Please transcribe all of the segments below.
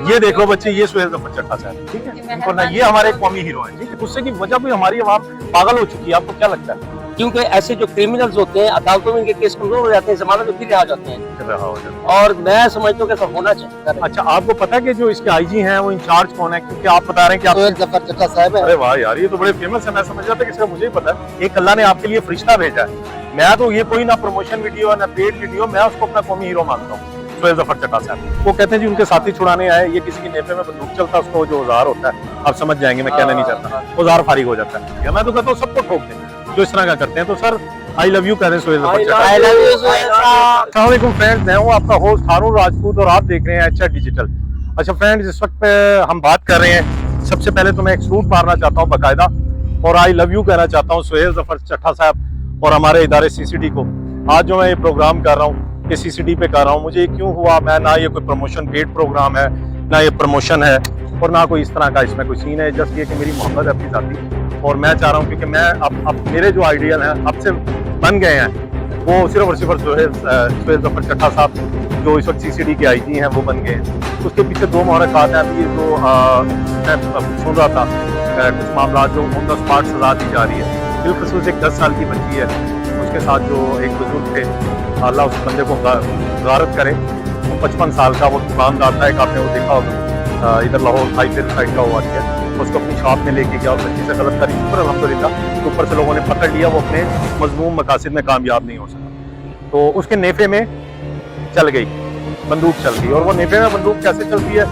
ये देख लो बच्चे, ये सुहेल जफर चट्टा साहब, ठीक है, इनको ना, ये हमारे कौमी हीरो हैं, ठीक है। गुस्से की वजह भी हमारी आवाम पागल हो चुकी है, आपको क्या लगता है? क्योंकि ऐसे जो क्रिमिनल्स होते हैं अदालतों में इनके केस कमजोर हो जाते हैं, जमानत में फिर रहा जाते हैं, और मैं समझता हूँ कि ऐसा होना चाहिए। अच्छा, आपको पता है कि जो इसके आईजी हैं वो इंचार्ज कौन है? क्योंकि आप बता रहे हैं कि आप सुहेल जफर चट्टा साहब है। अरे वाह यार, ये तो बड़े फेमस है। मैं समझ रहा था कि इसका मुझे ही पता है। एक अल्लाह ने आपके लिए फरिश्ता भेजा है। मैं तो ये कोई ना प्रमोशन वीडियो ना पेड वीडियो, मैं उसको अपना कौमी हीरो मानता हूँ, सुहेल जफर चट्टा साहब। वो कहते हैं जी उनके साथी छुड़ाने आए, ये किसी की नेफे में बंदूक चलता है, उसको जो औजार होता है, आप समझ जाएंगे, मैं कहना नहीं चाहता, औजार फारिग हो जाता है। मैं तो कहता हूँ सबको ठोक दें जो इस तरह का करते हैं। तो सर आई लव यू कह रहे हैं सुहेल जफर चट्टा। अस्सलाम वालेकुम फ्रेंड्स, मैं हूँ आपका होस्ट हारून राजपूत और आप देख रहे हैं अच्छा डिजिटल। अच्छा फ्रेंड्स, इस वक्त हम बात कर रहे हैं, सबसे पहले तो मैं एक सलूट मारना चाहता हूँ बाकायदा, और आई लव यू कहना चाहता हूँ सुहेल जफर चट्टा साहब और हमारे इदारे सीसीडी को। आज जो मैं ये प्रोग्राम कर रहा हूँ, ये सीसीडी पे कर रहा हूँ, मुझे ये क्यों हुआ, मैं ना ये कोई प्रमोशन पेड प्रोग्राम है, ना ये प्रमोशन है, और ना कोई इस तरह का इसमें कोई सीन है। जस्ट ये कि मेरी मोहब्बत है अपनी साथी, और मैं चाह रहा हूँ क्योंकि मैं अब मेरे जो आइडियल हैं अब से बन गए हैं, वो सिर्फ और सिर्फ सुहेल जफर चट्टा साहब जो इस वक्त सीसीडी के आईजी हैं वो बन गए हैं। उसके पीछे दो मुहर्रिकात हैं। अभी जो मैं सुन रहा था कुछ मामला जो ऑन द स्पॉट सजा दी जा रही है, बिलखसूस एक 10 साल की बच्ची है, उसके साथ जो एक बुजुर्ग थे, अल्लाह उस बंदे को गारत करे। वो 55 साल का वो दुकानदार था, एक आपने वो देखा होगा, इधर लाहौर हाईवे साइड का हुआ किया, उसको अपनी शॉप में लेके गया और बच्ची से गलत करी, पर अल्हम्दुलिल्लाह ऊपर से लोगों ने पकड़ लिया, वो अपने मजमूम मकासद में कामयाब नहीं हो सका। तो उसके नेफे में चल गई, बंदूक चल गई, और वो नेफे में बंदूक कैसे चलती है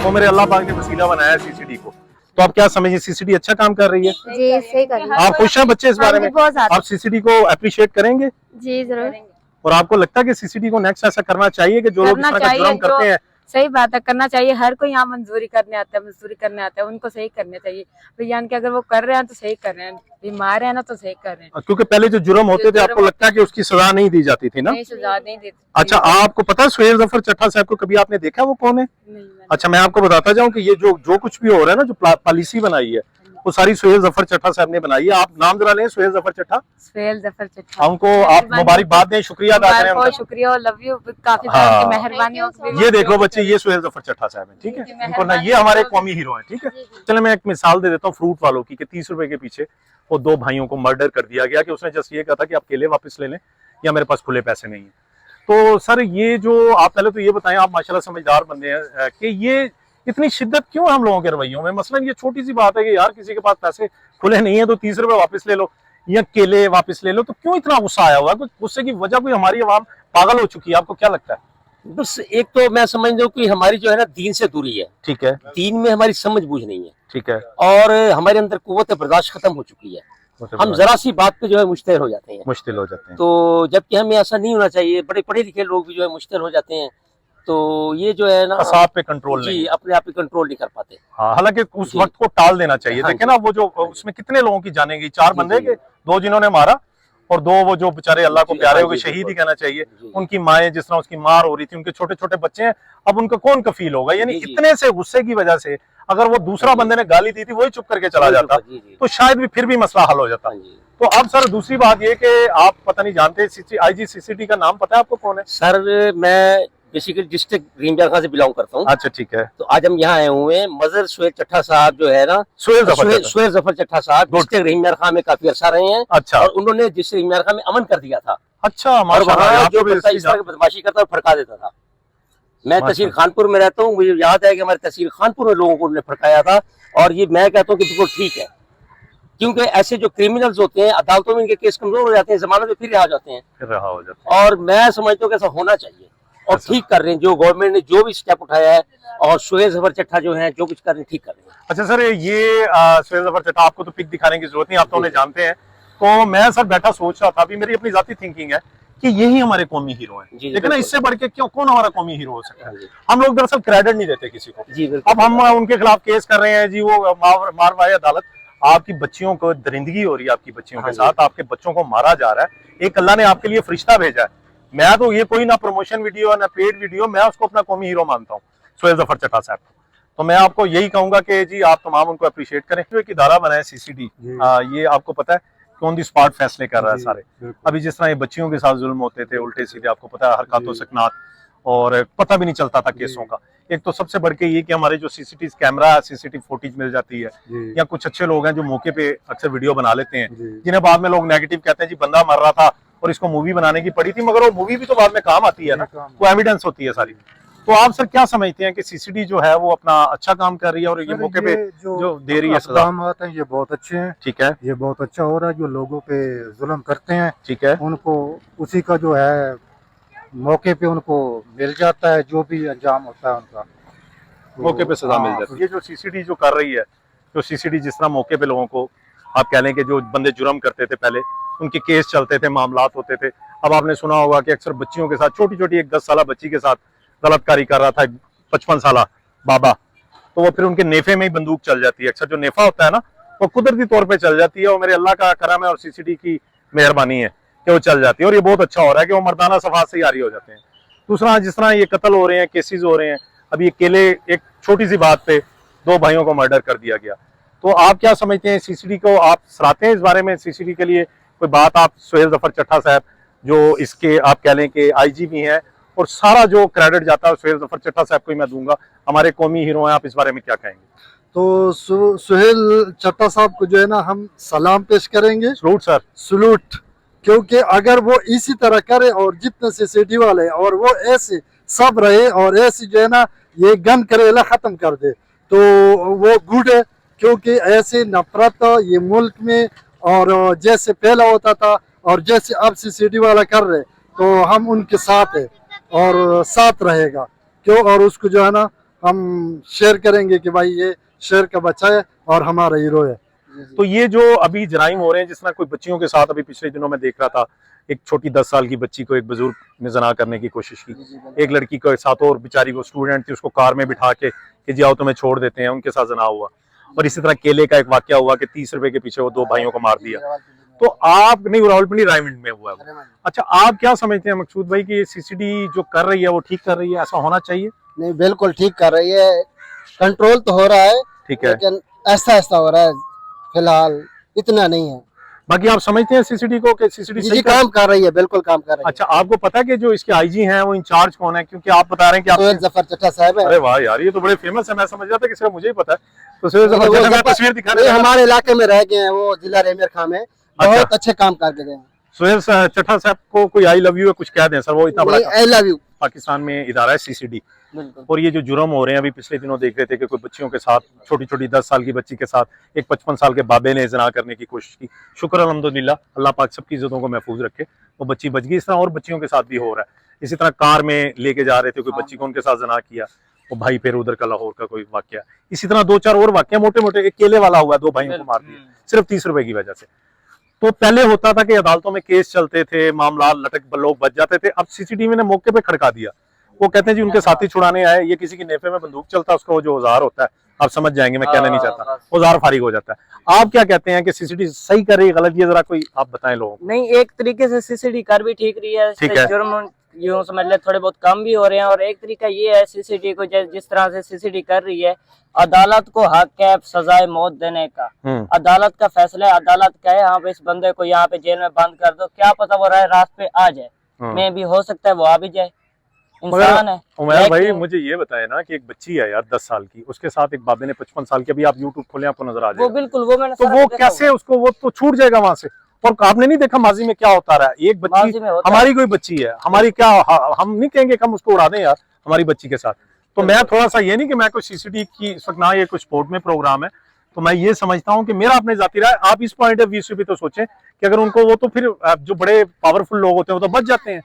वो मेरे अल्लाह पाक ने वसीला बनाया सीसीडी को। तो आप क्या समझिए, सीसीडी अच्छा काम कर रही है? जी सही कर रही है। आप खुश हैं बच्चे इस बारे में? बहुत ज्यादा। आप सीसीडी को अप्रिशिएट करेंगे? जी जरूर। और आपको लगता है कि सीसीडी को नेक्स्ट ऐसा करना चाहिए कि जो लोग इस तरह का जुर्म करते हैं? सही बात है, करना चाहिए। हर कोई यहाँ मजदूरी करने आता है, मजदूरी करने आता है, उनको सही करने चाहिए भैया। कि अगर वो कर रहे हैं तो सही कर रहे हैं, बीमार है ना तो सही कर रहे हैं। क्योंकि पहले जो जुर्म होते थे आपको लगता है कि उसकी सजा नहीं दी जाती थी ना? नहीं, सजा नहीं देती। अच्छा, आपको पता है सुहेल जफर चट्टा साहब को कभी आपने देखा वो कौन है? अच्छा, मैं आपको बताता जाऊं कि ये जो कुछ भी हो रहा है ना, जो पॉलिसी बनाई है वो सारी सुहेल जफर चट्टा साहब ने बनाई है। आप नाम जरा लें, सुहेल जफर चट्टा। सुहेल जफर चट्टा, हमको आप मुबारकबाद दें, शुक्रिया अदा करें। बहुत शुक्रिया और लव यू, काफी मेहरबानी। ये देख लो बच्चे, ये सुहेल जफर चट्टा साहब है, ठीक है, इनको ना, ये हमारे कौमी हीरो है, ठीक है। चलो मैं एक मिसाल दे देता हूँ फ्रूट वालों की, कि 30 रुपए के पीछे वो दो भाइयों को मर्डर कर दिया गया कि उसने जस्ट ये कहा था कि आप केले वापस ले लें या मेरे पास खुले पैसे नहीं है। तो सर ये जो आप पहले तो ये बताएं, आप माशाल्लाह समझदार बंदे हैं, कि ये इतनी शिद्दत क्यों हम लोगों के रवैयों में? मसलन ये छोटी सी बात है कि यार किसी के पास पैसे खुले नहीं है तो 30 रुपए वापस ले लो या केले वापस ले लो, तो क्यों इतना गुस्सा आया हुआ है? गुस्से की वजह कोई हमारी आवाम पागल हो चुकी है, आपको क्या लगता है? बस एक तो मैं समझता हूँ कि हमारी जो है ना दीन से दूरी है, ठीक है, दीन में हमारी समझ बूझ नहीं है, ठीक है, और हमारे अंदर कुव्वत बर्दाश्त खत्म हो चुकी है। हम जरा सी बात पे जो है मुश्तिल हो जाते हैं, तो जबकि हमें ऐसा नहीं होना चाहिए। बड़े पढ़े लिखे लोग भी जो है मुश्तिल हो जाते हैं, तो ये जो है ना असाब पे कंट्रोल नहीं, अपने आप पे कंट्रोल नहीं कर पाते। हाँ, हालांकि उस वक्त को टाल देना चाहिए। देखे ना वो जो उसमें कितने लोगों की जाने गई, 4 बंदे के, 2 जिन्होंने मारा और 2 वो जो बेचारे अल्लाह को प्यारे हो गए, शहीद ही कहना चाहिए। उनकी माएं, जिस तरह उसकी मार हो रही थी, उनके छोटे छोटे बच्चे हैं, अब उनका कौन कफील होगा? यानी इतने से गुस्से की वजह से अगर वो दूसरा बंदे ने गाली दी थी वही चुप करके चला जाता तो शायद भी फिर भी मसला हल हो जाता। तो अब सर दूसरी बात ये कि आप पता नहीं जानते, आईजी सीसीडी का नाम पता है आपको कौन है? सर मैं बेसिकली डिस्ट्रिक्ट ग्रीनजर खान से बिलोंग करता हूँ। अच्छा, ठीक है। तो आज हम यहाँ आए हुए हैं, मजर सुहेल चट्टा साहब जो है ना, सुहेल जफर चट्टा साहब डिस्ट्रिक्ट रहीमयार खान में काफी अर्सा रहे हैं। अच्छा। और उन्होंने डिस्ट्रिक्ट रहीमयार खान में अमन कर दिया था। अच्छा, और वहाँ जो इस तरह की बदमाशी करता है फड़का देता था। मैं तहसील खानपुर में रहता हूँ, मुझे याद है कि हमारे तहसील खानपुर में लोगों को उन्होंने फड़काया था, और ये मैं कहता हूँ कि बिल्कुल ठीक है, क्योंकि ऐसे जो क्रिमिनल्स होते हैं अदालतों में इनके केस कमजोर हो जाते हैं, जमानत में फिर रहा जाते हैं, और मैं समझता हूँ कि ऐसा होना चाहिए, और ठीक कर रहे हैं। जो गवर्नमेंट ने जो भी स्टेप उठाया है, और सुहेल जफर चट्टा जो है जो कुछ कर रहे हैं ठीक कर रहे हैं। अच्छा सर, ये सुहेल जफर चट्टा आपको तो पिक दिखाने की जरूरत नहीं, आप तो उन्हें जानते हैं। तो मैं सर बैठा सोच रहा था, अभी मेरी अपनी जाती थिंकिंग है कि यही हमारे कौमी हीरो हैं, लेकिन ना इससे बढ़ के क्यों कौन हमारा कौमी हीरो हो सकता है? हम लोग दरअसल क्रेडिट नहीं देते किसी को। अब हम उनके खिलाफ केस कर रहे हैं जी, वो मारवाई अदालत, आपकी बच्चियों को दरिंदगी हो रही है, आपकी बच्चियों के साथ आपके बच्चों को मारा जा रहा है। एक अल्लाह ने आपके लिए फरिश्ता भेजा है। मैं तो ये कोई ना प्रमोशन वीडियो ना पेड वीडियो, मैं उसको अपना कौमी हीरो मानता हूँ, सुहेल जफर चट्टा साहब को। तो मैं आपको यही कहूंगा कि जी आप तमाम उनको अप्रिशिएट करें। जो एक इदारा बना है सीसीडी, ये आपको पता है ऑन दी स्पॉट फैसले कर रहा है सारे। अभी जिस तरह ये बच्चियों के साथ जुल्म होते थे उल्टे सीधे, आपको पता है हरकतों सकनात, और पता भी नहीं चलता था केसों का। एक तो सबसे बढ़ के ये कि हमारे जो सीसीटीवी कैमरा सीसीटीवी फुटेज मिल जाती है, या कुछ अच्छे लोग हैं जो मौके पे अक्सर वीडियो बना लेते हैं, जिन्हें बाद में लोग नेगेटिव कहते हैं जी बंदा मर रहा था और इसको मूवी बनाने की पड़ी थी, मगर वो मूवी भी तो बाद में काम आती है ना, वो एविडेंस होती है सारी। तो आप सर क्या समझते हैं कि सीसीटीवी जो है वो अपना अच्छा काम कर रही है और ये मौके पे जो दे रही है सजा? काम आते हैं ये बहुत अच्छे हैं, ठीक है, ये बहुत अच्छा हो रहा है। जो लोगों पे जुल्म करते हैं, ठीक है, उनको उसी का जो है मौके पे उनको मिल जाता है, जो भी अंजाम होता है उनका मौके पे सजा मिल जाती है। ये जो सीसीटीवी जो कर रही है, जो सीसीटीवी जिस तरह मौके पे लोगों को आप कह लें कि जो बंदे जुर्म करते थे पहले, उनके केस चलते थे, मामलात होते थे। अब आपने सुना होगा कि अक्सर बच्चियों के साथ, छोटी छोटी एक 10 साल बच्ची के साथ गलतकारी कर रहा था 55 साल बाबा, तो वो फिर उनके नेफे में ही बंदूक चल जाती है। अक्सर जो नेफा होता है ना, वो कुदरती तौर पे चल जाती है, और मेरे अल्लाह का करम है और सीसीटीवी की मेहरबानी है कि वो चल जाती है। और ये बहुत अच्छा हो रहा है कि वो मर्दाना सफात से जारी हो जाते हैं। दूसरा, जिस तरह ये कत्ल हो रहे हैं, केसेस हो रहे हैं, अब ये केले एक छोटी सी बात पे 2 भाइयों को मर्डर कर दिया गया, तो आप क्या समझते हैं सीसीटीवी को? आप सराहते हैं इस बारे में? सीसीटीवी के लिए कोई बात आप सुहेल जफर चट्टा साहब जो इसके आप कह लें कि आईजी भी हैं, और सारा जो क्रेडिट जाता है सुहेल जफर चट्टा साहब को ही मैं दूंगा, हमारे कौमी हीरो हैं, आप इस बारे में क्या कहेंगे? तो सुहेल चट्टा साहब को जो है ना हम सलाम पेश करेंगे, सलूट सर, सलूट। क्योंकि अगर वो इसी तरह करे और जितने सीसीटीवी वाले और वो ऐसे सब रहे और ऐसे जो है ना ये गन करेला खत्म कर दे, तो वो गुड है। क्योंकि ऐसे नफरत ये मुल्क में और जैसे पहला होता था और जैसे अब सीसीटीवी वाला कर रहे, तो हम उनके साथ है और साथ रहेगा क्यों, और उसको जो है ना हम शेयर करेंगे कि भाई ये शेर का बच्चा है और हमारा हीरो है। तो ये जो अभी जराइम हो रहे हैं, जिस तरह कोई बच्चियों के साथ, अभी पिछले दिनों में देख रहा था, एक छोटी 10 साल की बच्ची को एक बुजुर्ग ने जना करने की कोशिश की, एक लड़की को साथ और बेचारी को स्टूडेंट थी, उसको कार में बिठा के कि जी आओ तुम्हें छोड़ देते हैं, उनके साथ जना हुआ। और इसी तरह केले का एक वाकया हुआ कि 30 रुपए के पीछे वो 2 भाइयों को मार दिया। तो आप नहीं, रावलपिंडी रायमंड में हुआ है। अच्छा, आप क्या समझते हैं मकसूद भाई कि ये सीसीटीवी जो कर रही है वो ठीक कर रही है, ऐसा होना चाहिए? नहीं, बिल्कुल ठीक कर रही है, कंट्रोल तो हो रहा है, ठीक है, लेकिन ऐसा ऐसा हो रहा है, फिलहाल इतना नहीं है। बाकी आप समझते हैं सीसीटीवी को कि सीसीटीवी सही काम कर रही है? बिल्कुल काम कर रही है। अच्छा, आपको पता है कि जो इसके आईजी हैं वो इंचार्ज कौन है? क्योंकि आप बता रहे हैं कि आप सुहेल जफर चट्टा साहब है। अरे वाह यार, ये तो बड़े फेमस है, मैं समझ रहा था कि सिर्फ मुझे ही पता है। तो सुहेल जफर चट्टा, मैं तस्वीर दिखा रहे हैं, हमारे इलाके में रह गए हैं, वो जिला रेमेर खां में बहुत अच्छे काम करके गए हैं। सुहेल चट्टा साहब को कोई आई लव यू है कुछ कह दें सर, वो इतना बड़ा आई लव यू। पाकिस्तान में इदारा है सीसीडी, और ये जो जुर्म हो रहे हैं, अभी पिछले दिनों देख रहे थे कि कोई बच्चियों के साथ, छोटी छोटी 10 साल की बच्ची के साथ एक 55 साल के बाबे ने जना करने की कोशिश की। शुक्र अल्हम्दुलिल्लाह, अल्लाह पाक सबकी इज्जतों को महफूज रखे, वो बच्ची बच गई। इस तरह और बच्चियों के साथ भी हो रहा है। इसी तरह कार में लेके जा रहे थे कोई बच्ची को, उनके साथ जना किया, वो भाई फिर उधर का लाहौर का कोई वाकया। इसी तरह 2-4 और वाकया मोटे मोटे, एक केले वाला हुआ, 2 भाइयों को मार दिया सिर्फ 30 रुपए की वजह से। तो पहले होता था कि अदालतों में केस चलते थे, मामला लटक लोग बच जाते थे, अब सीसीटीवी ने मौके पे खड़का दिया। वो कहते हैं जी उनके साथी छुड़ाने आए, ये किसी की नेफे में बंदूक चलता है, उसका जो औजार होता है, आप समझ जाएंगे, मैं कहना नहीं चाहता, औजार फारिग हो जाता है। आप क्या कहते हैं कि सीसीटीवी सही कर रही है, गलत? ये जरा कोई आप बताएं लोगों को। नहीं, एक तरीके से सीसीटीवी कर भी ठीक रही है, ठीक है, जुर्म यूं समझ ले थोड़े बहुत कम भी हो रहे हैं। और एक तरीका ये है सीसीटीवी को जिस तरह से सीसीटीवी कर रही है, अदालत को हक है सजाए मौत देने का। अदालत का फैसला है, अदालत कहे हाँ इस बंदे को यहाँ पे जेल में बंद कर दो, क्या पता वो राह रात पे आ जाए, मैं भी हो सकता है वो आ भी जाए, इंसान है। उमैर भाई मुझे ये बताए ना कि एक बच्ची है यार 10 साल की, उसके साथ एक बाबे ने 55 साल की, अभी आप यूट्यूब खोलें आपको नजर आ जाएगा। वो बिल्कुल, वो मैंने तो वो कैसे उसको, वो तो छूट जाएगा वहां से। और आपने नहीं देखा माजी में क्या होता रहा है, एक बच्ची, हमारी कोई बच्ची है, हमारी क्या, हम नहीं कहेंगे कि हम उसको उड़ा दें यार हमारी बच्ची के साथ। तो मैं थोड़ा सा ये नहीं कि मैं कोई सीसीटीवी की इस वक्त ना, ये कुछ स्पोर्ट में प्रोग्राम है, तो मैं ये समझता हूँ कि मेरा अपने जाती राय, आप इस पॉइंट ऑफ व्यू से भी तो सोचें कि अगर उनको, वो तो फिर जो बड़े पावरफुल लोग होते हैं वो तो बच जाते हैं,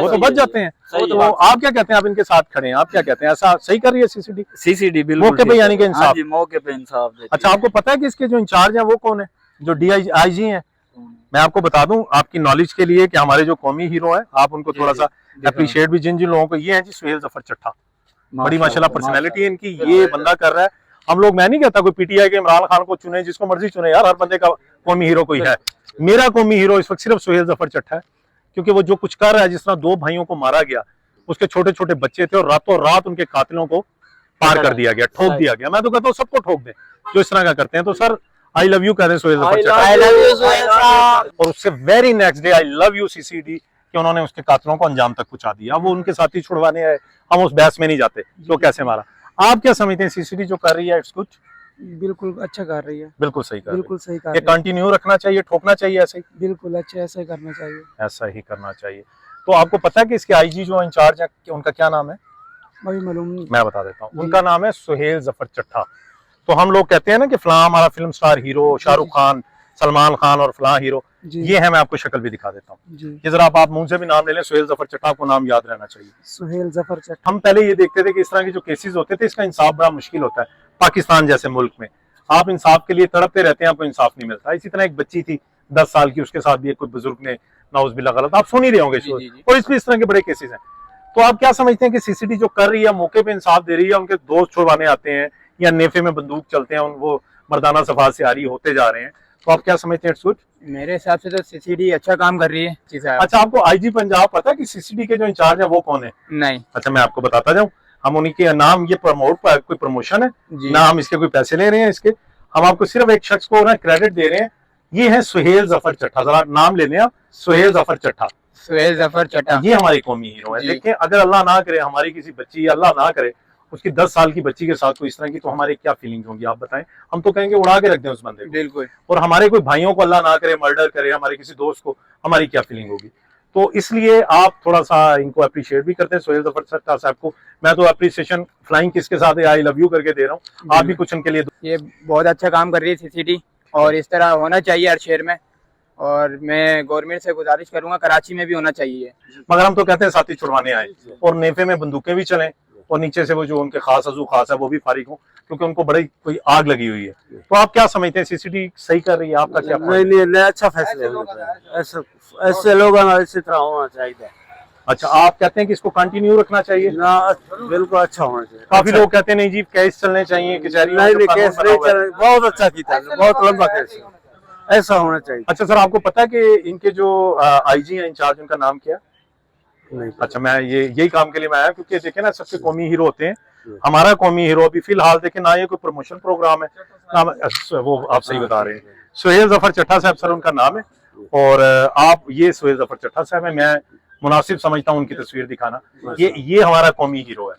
वो तो बच जाते हैं। तो आप क्या कहते हैं? आप इनके साथ खड़े हैं, आप क्या कहते हैं, ऐसा सही कर रही है सीसीडी? सीसीडी बिल्कुल मौके पे, यानी कि इंसाफ, मौके पे इंसाफ देती है। अच्छा, आपको पता है कि इसके जो इंचार्ज हैं वो कौन है, जो DIG हैं? मैं आपको बता दूं आपकी नॉलेज के लिए कि हमारे जो कौमी हीरो हैं, आप उनको थोड़ा सा अप्रिशिएट भी, जिन जिन लोगों को, ये है जी सुहेल जफर चट्टा, बड़ी माशाल्लाह पर्सनैलिटी है इनकी, ये बंदा कर रहा है। हम लोग, मैं नहीं कहता कोई PTI के इमरान खान को चुने, जिसको मर्जी चुने यार, हर बंदे का कौमी हीरो कोई है। मेरा कौमी हीरो इस वक्त सिर्फ सुहेल जफर चट्टा है, क्योंकि वो जो कुछ कर रहा है, जिस तरह 2 भाइयों को मारा गया, उसके छोटे छोटे बच्चे थे और रातों रात उनके कातिलों को पार कर दिया गया, ठोक दिया गया। मैं तो कहता हूँ सबको ठोक दें जो इस तरह का करते हैं। तो सर आई लव यू कह दें सुहेल जफर चट्टा, और उससे very next day I love you CCD कि उन्होंने उसके कातलों को अंजाम तक पहुंचा दिया। अब वो उनके साथी छुड़वाने आए, हम उस बहस में नहीं जाते तो कैसे मारा। आप क्या समझते हैं सीसीडी जो कर रही है इट्स कुछ बिल्कुल अच्छा कर रही है, बिल्कुल सही कर रही है? बिल्कुल सही कर ये रही है, कंटिन्यू रखना चाहिए, ठोकना चाहिए ऐसे ही? बिल्कुल अच्छे ऐसा ही करना चाहिए। ऐसा ही करना चाहिए। तो आपको पता है कि इसके आईजी जो इंचार्ज है उनका क्या नाम है? अभी मालूम नहीं। मैं बता देता हूँ, उनका नाम है सुहेल जफर चट्टा। तो हम लोग कहते हैं ना कि फलां हमारा film star hero Shahrukh Khan, Salman Khan और फलां हीरो, जी ये है। मैं आपको शक्ल भी दिखा देता हूँ, जी, ये जरा आप मुंह से भी नाम ले लें, सुहेल जफर चट्टा, आपको नाम याद रहना चाहिए। सुहेल जफर चट्टा। हम पहले ये देखते थे कि इस तरह के जो केसेस होते थे इसका इंसाफ बड़ा मुश्किल होता है। पाकिस्तान जैसे मुल्क में आप इंसाफ के लिए तड़पते रहते हैं, आपको इंसाफ नहीं मिलता। इसी तरह एक बच्ची थी 10 साल की, उसके साथ भी एक कोई बुजुर्ग ने नाउज़ुबिल्लाह गलत, आप सुन ही रहे होंगे और इसमें इस तरह के बड़े केसेस हैं। तो आप क्या समझते हैं कि सीसीडी जो कर रही है मौके पे इंसाफ दे रही है, उनके दोस्त छुड़वाने आते हैं या नेफे में बंदूक चलते हैं, वो मर्दाना सफात से आरी होते जा रहे हैं, तो आप क्या समझते हैं इट्स गुड? मेरे हिसाब से तो सीसीडी अच्छा काम कर रही है। अच्छा, आपको आईजी पंजाब पता है कि सीसीडी के जो इंचार्ज है वो कौन है? नहीं। अच्छा, मैं आपको बताता जाऊं, हम उन्हीं के नाम, ये कोई प्रमोशन है जी। ना, हम इसके कोई पैसे ले रहे हैं इसके, हम आपको सिर्फ एक शख्स को ना क्रेडिट दे रहे हैं, ये है सुहेल जफर चट्टा। जरा नाम ले लें आप, सुहेल जफर चट्टा। सुहेल जफर चट्टा, ये हमारी कौमी हीरो है। जी। देखें, अगर अल्लाह ना करे हमारी किसी बच्ची, अल्लाह ना करे उसकी 10 साल की बच्ची के साथ कोई इस तरह की, तो हमारी क्या फीलिंग्स होंगी आप बताएं? हम तो कहेंगे उड़ा के रख दें उस बंदे को। बिल्कुल। और हमारे कोई भाइयों को अल्लाह ना करे मर्डर करे, हमारे किसी दोस्त को, हमारी क्या फीलिंग होगी? तो इसलिए आप थोड़ा सा इनको अप्रिशिएट भी करते हैं, सुहेल जफर चट्टा साहब को। मैं तो अप्रिसिएशन फ्लाइंग किस के साथ है, आई लव यू करके दे रहा हूँ, आप भी कुछ उनके लिए। ये बहुत अच्छा काम कर रही है सीसीडी, और इस तरह होना चाहिए हर शहर में, और मैं गवर्नमेंट से गुजारिश करूंगा कराची में भी होना चाहिए। मगर हम तो कहते हैं साथी छुड़वाने आए और नेफे में बंदूकें भी चलें और नीचे से वो जो उनके खास अजू खास है वो भी फारिग हो, क्योंकि उनको बड़ी कोई आग लगी हुई है। तो आप क्या समझते हैं, सीसीडी सही कर रही है? आपका क्या? नहीं, अच्छा फैसला ऐसे लोग इसी तरह होना चाहिए। अच्छा, आप कहते हैं कि इसको कंटिन्यू रखना चाहिए? ना, बिल्कुल अच्छा होना चाहिए। काफी लोग कहते हैं नहीं जी केस चलने चाहिए कचहरी। नहीं, केस नहीं चल, बहुत अच्छा किया, बहुत लंबा केस, ऐसा होना चाहिए। अच्छा सर, आपको पता है कि इनके जो आईजी हैं इंचार्ज, उनका नाम क्या है? नहीं। अच्छा, मैं यही काम के लिए मैं आया, क्योंकि देखे ना सबके कौमी हीरो होते हैं। हमारा कौमी हीरो अभी फिलहाल देखे ना, ये कोई प्रमोशन प्रोग्राम है ना, वो आप सही बता रहे हैं। सुहेल जफर चट्टा साहब सर उनका नाम है, और आप ये सुहेल जफर चट्टा साहब है, मैं मुनासिब समझता हूँ उनकी तस्वीर दिखाना। ये हमारा कौमी हीरो है।